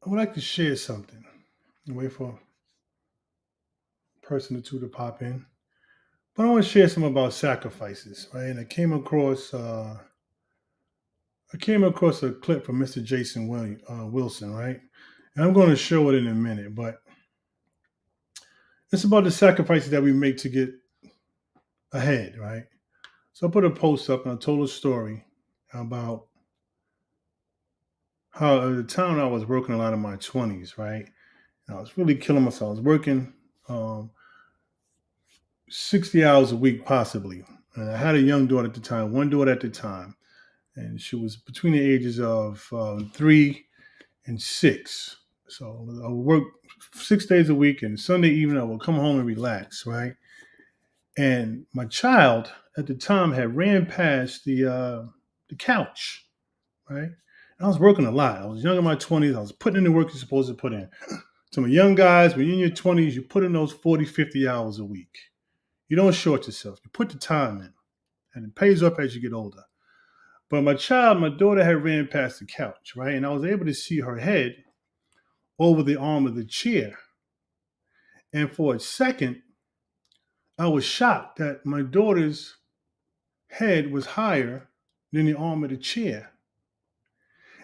I would like to share something. Wait for a person or two to pop in. But I want to share something about sacrifices, right? And I came across a clip from Mr. Wilson, right? And I'm going to show it in a minute, but it's about the sacrifices that we make to get ahead, right? So I put a post up and I told a story about how at the time I was working a lot in my 20s, right? And I was really killing myself. I was working um, 60 hours a week, possibly. And I had a young daughter at the time, one daughter at the time, and she was between the ages of 3 and 6. So I would work 6 days a week, and Sunday evening I would come home and relax, right? And my child at the time had ran past the couch, right? And I was working a lot. I was young in my 20s. I was putting in the work you're supposed to put in. So my young guys, when you're in your 20s, you put in those 40, 50 hours a week. You don't short yourself. You put the time in, and it pays off as you get older. But my daughter had ran past the couch, right? And I was able to see her head over the arm of the chair. And for a second, I was shocked that my daughter's head was higher than the arm of the chair.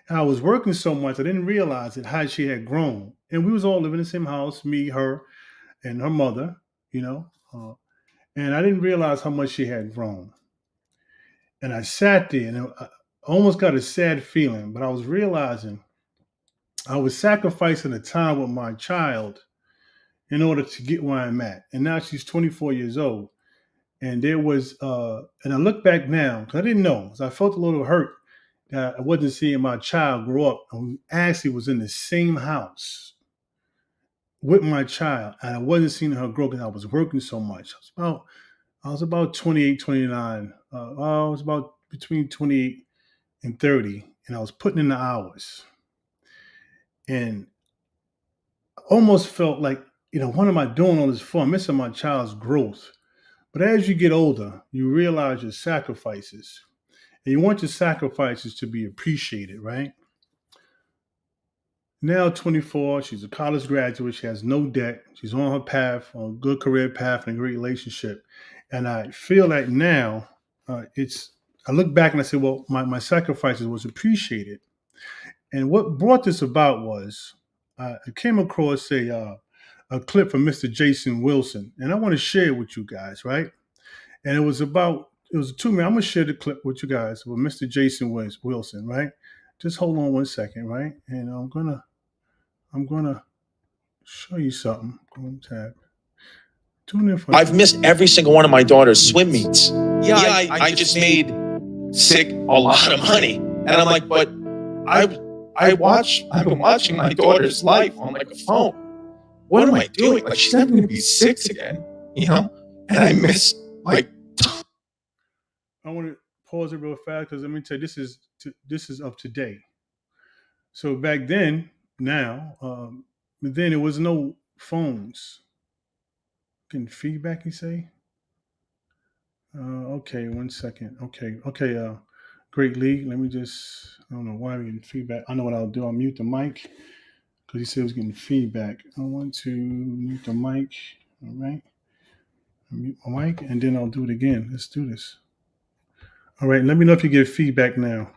And I was working so much, I didn't realize it how she had grown. And we was all living in the same house, me, her, and her mother, you know. And I didn't realize how much she had grown. And I sat there and I almost got a sad feeling, but I was realizing I was sacrificing the time with my child in order to get where I'm at. And now she's 24 years old. And and I look back now, because I didn't know, so I felt a little hurt that I wasn't seeing my child grow up. And we actually was in the same house with my child, and I wasn't seeing her grow because I was working so much. I was about 28, 29. I was about between 28 and 30, and I was putting in the hours. And almost felt like, what am I doing all this for? I'm missing my child's growth. But as you get older, you realize your sacrifices. And you want your sacrifices to be appreciated, right? Now 24, she's a college graduate. She has no debt. She's on her path, on a good career path and a great relationship. And I feel like now I look back and I say, well, my sacrifices was appreciated. And what brought this about was I came across a clip from Mr. Jason Wilson, and I want to share it with you guys, right? And it was a 2 minute. I'm gonna share the clip with you guys with Mr. Jason Wilson, right? Just hold on one second, right? And I'm gonna show you something. Go on tab. Tune in for. I've missed every single one of my daughter's swim meets. Yeah, I just made sick a lot of money, and I'm like, but I've been watching my daughter's life on like a phone. What am I doing? Like, she's never going to be 6 again, And I miss like. I want to pause it real fast because let me tell you, this is of today. So back then, but then there was no phones. Getting feedback, you say? Okay, one second. Okay. Great League. Let me I don't know why I'm getting feedback. I know what I'll do. I'll mute the mic because he said he was getting feedback. I want to mute the mic. All right. I'll mute my mic and then I'll do it again. Let's do this. All right. Let me know if you get feedback now.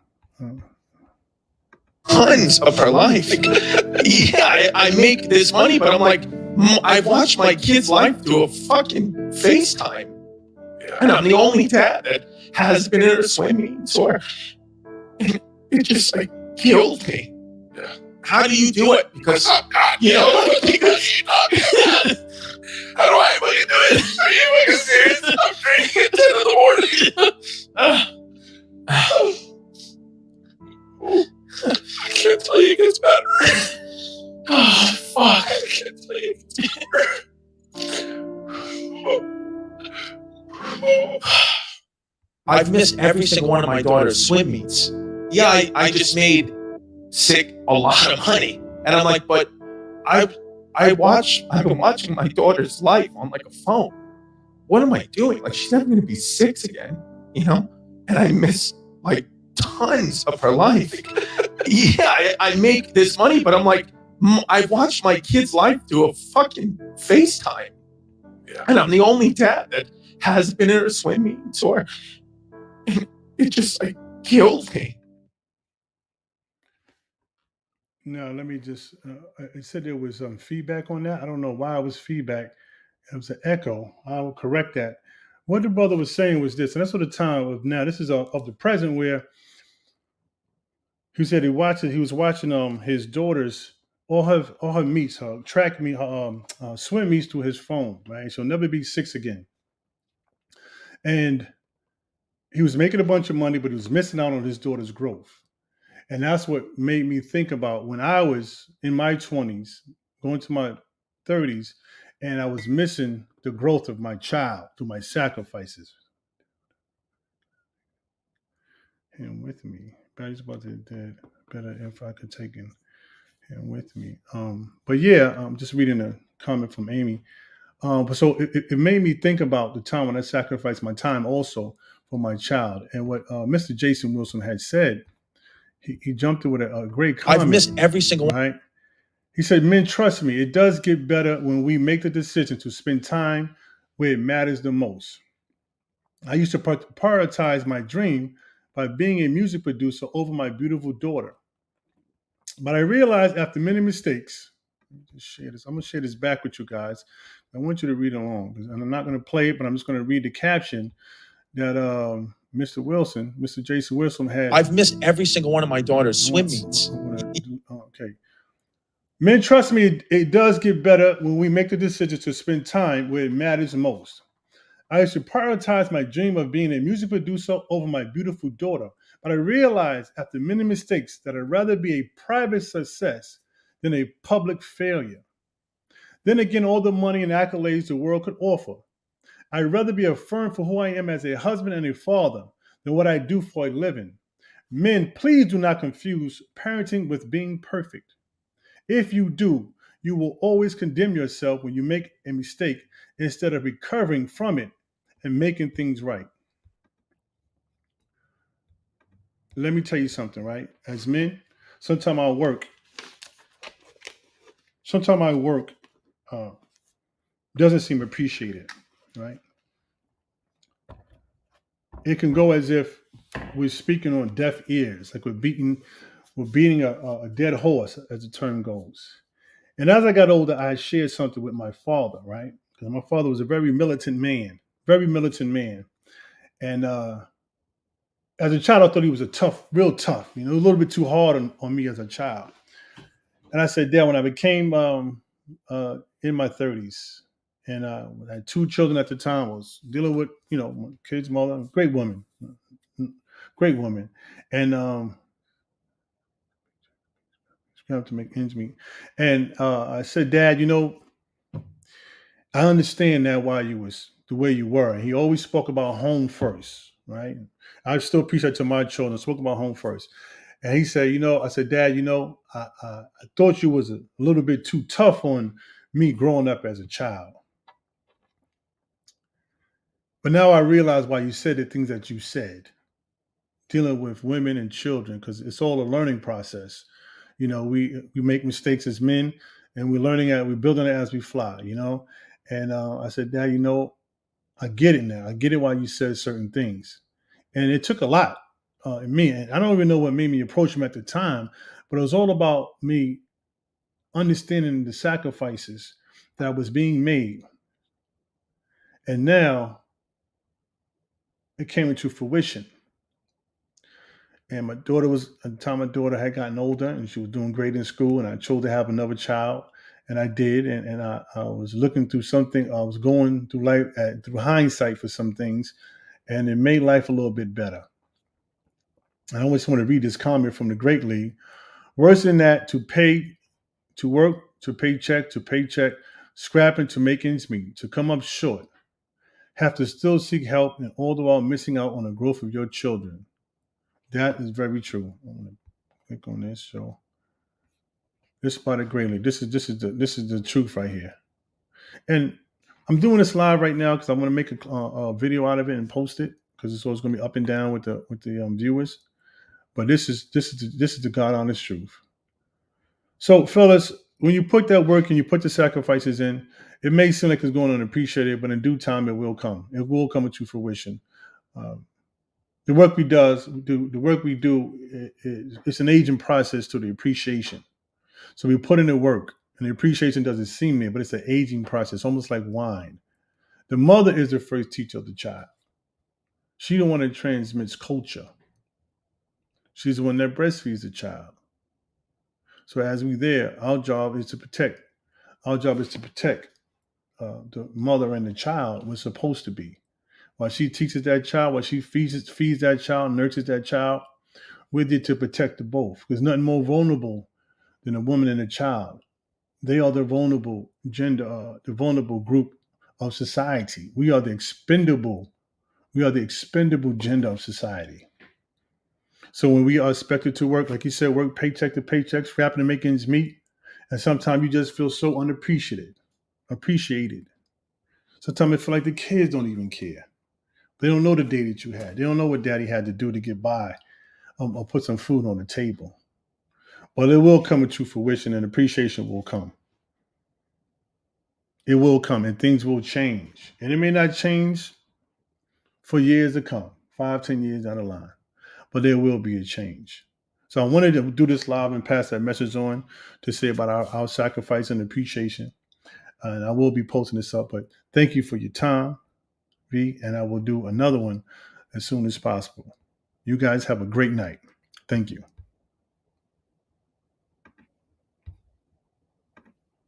Tons of her life. I make this money, but I'm like, I've watched my kid's life through a fucking FaceTime. And I'm the only dad that has been in a swim meet, or it just like killed me. How do you do it? Because because how do I fucking do it? Are you fucking serious? I'm drinking at 10 in the morning. I can't tell you it gets better. Oh, fuck. I can't tell you it gets better. I've missed every single one of my daughter's swim meets. Yeah, I just made sick a lot of money. And I'm like, but I've been watching my daughter's life on like a phone. What am I doing? Like, she's never going to be 6 again, And I miss like tons of her life. I make this money, but I'm like, I've watched my kid's life through a fucking FaceTime. And I'm the only dad that has been in a swim meet, or it just like killed me. Now, let me just, it said there was some feedback on that. I don't know why it was feedback. It was an echo. I will correct that. What the brother was saying was this, and that's what the time of now. This is of the present where he said he was watching his daughter's all her meets, her track meet, her swim meets through his phone, right? She'll never be 6 again. And he was making a bunch of money, but he was missing out on his daughter's growth. And that's what made me think about when I was in my 20s, going to my 30s, and I was missing the growth of my child through my sacrifices. Him with me. Daddy's about to dead. Better if I could take him with me. But yeah, I'm just reading a comment from Amy. But so it made me think about the time when I sacrificed my time also for my child. And what Mr. Jason Wilson had said, he jumped in with a great comment. I've missed every single one. Right? He said, men, trust me, it does get better when we make the decision to spend time where it matters the most. I used to prioritize my dream by being a music producer over my beautiful daughter. But I realized after many mistakes, just share this. I'm going to share this back with you guys. I want you to read along. And I'm not going to play it, but I'm just going to read the caption that Mr. Jason Wilson had. I've missed every single one of my daughter's swim meets. Okay. Men, trust me, it does get better when we make the decision to spend time where it matters most. I used to prioritize my dream of being a music producer over my beautiful daughter, but I realized after many mistakes that I'd rather be a private success than a public failure. Then again, all the money and accolades the world could offer. I'd rather be affirmed for who I am as a husband and a father than what I do for a living. Men, please do not confuse parenting with being perfect. If you do, you will always condemn yourself when you make a mistake instead of recovering from it and making things right. Let me tell you something, right? As men, sometimes our work uh, doesn't seem appreciated, right? It can go as if we're speaking on deaf ears, like we're beating a dead horse, as the term goes. And as I got older, I shared something with my father, right? Because my father was a very militant man, very militant man. And as a child, I thought he was a tough, real tough, a little bit too hard on me as a child. And I said, Dad, when I became in my 30s, and I had two children at the time, I was dealing with, my kid's mother, great woman. And have to make ends meet. And I said, Dad, I understand now why you was the way you were. And he always spoke about home first, right? I still preach that to my children, spoke about home first. And he said, I said, Dad, I thought you was a little bit too tough on me growing up as a child. But now I realize why you said the things that you said, dealing with women and children, because it's all a learning process. We make mistakes as men, and we're building it as we fly. And I said, Dad, I get it now. I get it why you said certain things, and it took a lot in me. And I don't even know what made me approach him at the time, but it was all about me understanding the sacrifices that was being made, and now it came into fruition. And my daughter was at the time my daughter had gotten older and she was doing great in school, and I chose to have another child. And I did, and I was looking through something. I was going through life through hindsight for some things, and it made life a little bit better. I always want to read this comment from the Great League. Worse than that, to work, to paycheck, scrapping to make ends meet, to come up short, have to still seek help, and all the while missing out on the growth of your children. That is very true. I'm going to click on this. So this by the Great League. This is the truth right here. And I'm doing this live right now because I want to make a video out of it and post it, because it's always going to be up and down with the viewers. But this is the God honest truth. So, fellas, when you put that work and you put the sacrifices in, it may seem like it's going unappreciated, but in due time, it will come. It will come into fruition. Um, the work we do, it's an aging process to the appreciation. So we put in the work, and the appreciation doesn't seem there, but it's an aging process, almost like wine. The mother is the first teacher of the child. She the one that transmits culture. She's the one that breastfeeds the child. So as we there, our job is to protect. Our job is to protect the mother and the child was supposed to be. While she teaches that child, while she feeds that child, nurtures that child, we're there to protect the both. There's nothing more vulnerable than a woman and a child. They are the vulnerable gender, the vulnerable group of society. We are the expendable. We are the expendable gender of society. So when we are expected to work, like you said, work paycheck to paycheck, scrapping to make ends meet, and sometimes you just feel so appreciated. Sometimes it feel like the kids don't even care. They don't know the day that you had. They don't know what daddy had to do to get by, or put some food on the table. But it will come into fruition and appreciation will come. It will come and things will change. And it may not change for years to come, 5, 10 years down the line, but there will be a change. So I wanted to do this live and pass that message on to say about our sacrifice and appreciation. And I will be posting this up, but thank you for your time, V, and I will do another one as soon as possible. You guys have a great night. Thank you.